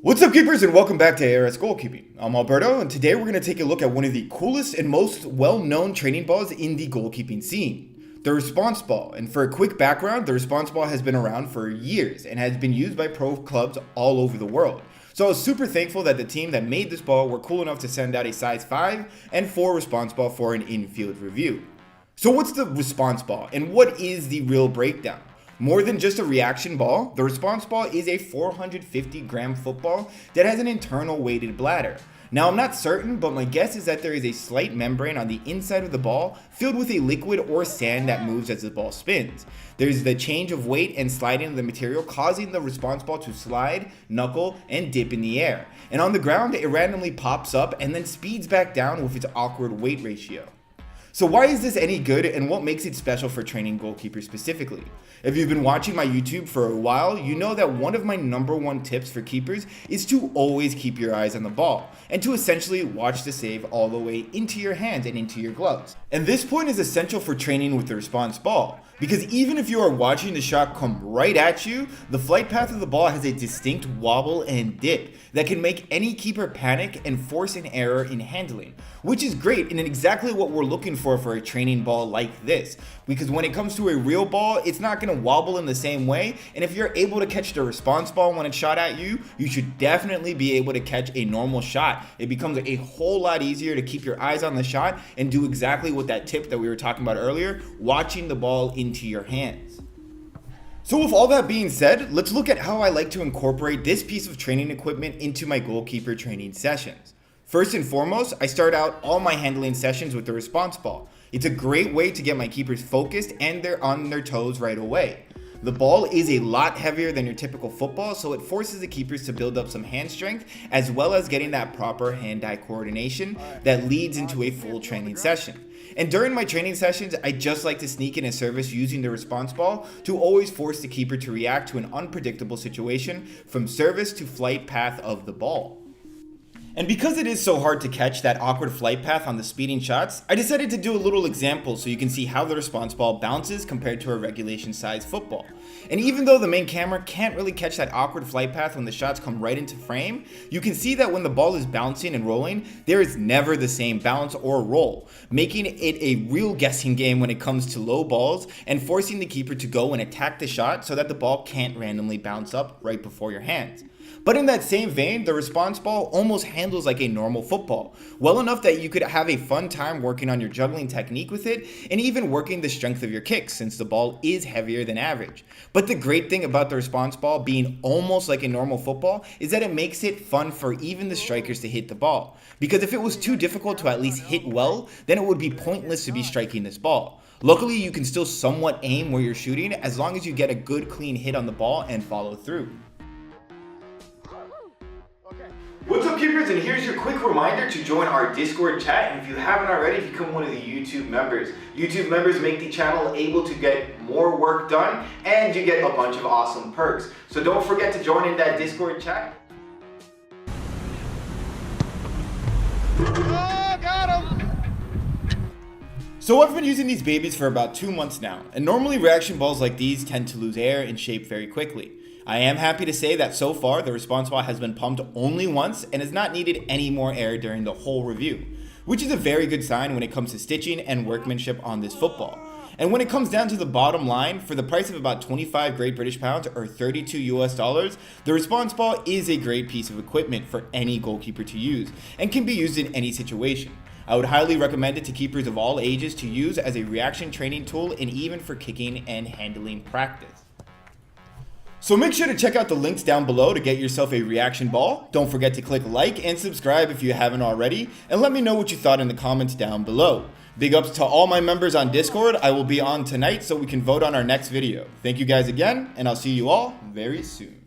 What's up, keepers, and welcome back to ARS Goalkeeping. I'm Alberto, and today we're going to take a look at one of the coolest and most well-known training balls in the goalkeeping scene, the response ball. And for a quick background, the response ball has been around for years and has been used by pro clubs all over the world. So I was super thankful that the team that made this ball were cool enough to send out a size 5 and 4 response ball for an in-field review. So what's the response ball, and what is the real breakdown? More than just a reaction ball, the response ball is a 450-gram football that has an internal weighted bladder. Now, I'm not certain, but my guess is that there is a slight membrane on the inside of the ball filled with a liquid or sand that moves as the ball spins. There's the change of weight and sliding of the material causing the response ball to slide, knuckle, and dip in the air. And on the ground, it randomly pops up and then speeds back down with its awkward weight ratio. So why is this any good, and what makes it special for training goalkeepers specifically? If you've been watching my YouTube for a while, you know that one of my #1 tips for keepers is to always keep your eyes on the ball, and to essentially watch the save all the way into your hands and into your gloves. And this point is essential for training with the response ball, because even if you are watching the shot come right at you, the flight path of the ball has a distinct wobble and dip that can make any keeper panic and force an error in handling, which is great and exactly what we're looking for a training ball like this, because when it comes to a real ball, it's not going to wobble in the same way, and if you're able to catch the response ball when it's shot at you, you should definitely be able to catch a normal shot. It becomes a whole lot easier to keep your eyes on the shot and do exactly what that tip that we were talking about earlier, watching the ball into your hands. So with all that being said, let's look at how I like to incorporate this piece of training equipment into my goalkeeper training sessions. First and foremost, I start out all my handling sessions with the response ball. It's a great way to get my keepers focused and they're on their toes right away. The ball is a lot heavier than your typical football, so it forces the keepers to build up some hand strength as well as getting that proper hand-eye coordination that leads into a full training session. And during my training sessions, I just like to sneak in a service using the response ball to always force the keeper to react to an unpredictable situation from service to flight path of the ball. And because it is so hard to catch that awkward flight path on the speeding shots, I decided to do a little example so you can see how the response ball bounces compared to a regulation size football. And even though the main camera can't really catch that awkward flight path when the shots come right into frame, you can see that when the ball is bouncing and rolling, there is never the same bounce or roll, making it a real guessing game when it comes to low balls and forcing the keeper to go and attack the shot so that the ball can't randomly bounce up right before your hands. But in that same vein, the response ball almost handles like a normal football, well enough that you could have a fun time working on your juggling technique with it and even working the strength of your kicks since the ball is heavier than average. But the great thing about the response ball being almost like a normal football is that it makes it fun for even the strikers to hit the ball. Because if it was too difficult to at least hit well, then it would be pointless to be striking this ball. Luckily, you can still somewhat aim where you're shooting as long as you get a good clean hit on the ball and follow through. What's up, keepers, and here's your quick reminder to join our Discord chat, and if you haven't already, become one of the YouTube members. YouTube members make the channel able to get more work done, and you get a bunch of awesome perks. So don't forget to join in that Discord chat. Oh, got him! So I've been using these babies for about 2 months now, and normally reaction balls like these tend to lose air and shape very quickly. I am happy to say that so far the response ball has been pumped only once and has not needed any more air during the whole review, which is a very good sign when it comes to stitching and workmanship on this football. And when it comes down to the bottom line, for the price of about 25 Great British Pounds or $32 US, the response ball is a great piece of equipment for any goalkeeper to use and can be used in any situation. I would highly recommend it to keepers of all ages to use as a reaction training tool and even for kicking and handling practice. So make sure to check out the links down below to get yourself a reaction ball. Don't forget to click like and subscribe if you haven't already, and let me know what you thought in the comments down below. Big ups to all my members on Discord. I will be on tonight so we can vote on our next video. Thank you guys again, and I'll see you all very soon.